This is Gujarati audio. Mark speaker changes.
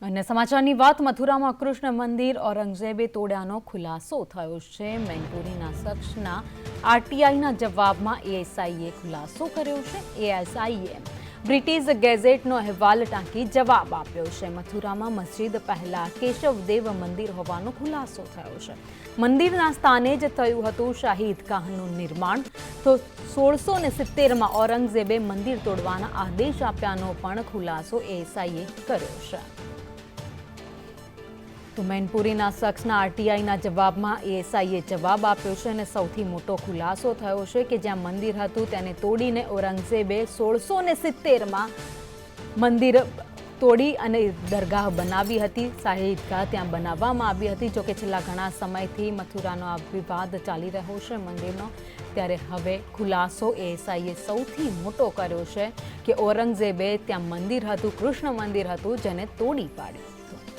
Speaker 1: અને સમાચારની વાત મથુરામાં કૃષ્ણ મંદિર ઔરંગઝેબે તોડ્યાનો ખુલાસો થયો છે। મેનપુરીના શખ્સના આરટીઆઈના જવાબમાં એએસઆઈએ ખુલાસો કર્યો છે। એએસઆઈએ બ્રિટિશ ગેઝેટનો અહેવાલ ટાંકી જવાબ આપ્યો છે। મથુરામાં મસ્જિદ પહેલા કેશવદેવ મંદિર હોવાનો ખુલાસો થયો છે। મંદિરના સ્થાને જ થયું હતું શાહી ઈદગાહનું નિર્માણ। તો 1670માં ઔરંગઝેબે મંદિર તોડવાના આદેશ આપ્યાનો પણ ખુલાસો એએસઆઈએ કર્યો છે। તો મેનપુરીના શખ્સના આરટીઆઈના જવાબમાં એએસઆઈએ જવાબ આપ્યો છે અને સૌથી મોટો ખુલાસો થયો છે કે જ્યાં મંદિર હતું તેને તોડીને ઔરંગઝેબે 1670માં મંદિર તોડી અને દરગાહ બનાવી હતી। શાહી ઈદગાહ ત્યાં બનાવવામાં આવી હતી। જોકે છેલ્લા ઘણા સમયથી મથુરાનો આ વિવાદ ચાલી રહ્યો છે મંદિરનો, ત્યારે હવે ખુલાસો એએસઆઈએ સૌથી મોટો કર્યો છે કે ઔરંગઝેબે ત્યાં મંદિર હતું, કૃષ્ણ મંદિર હતું, જેને તોડી પાડ્યું હતું।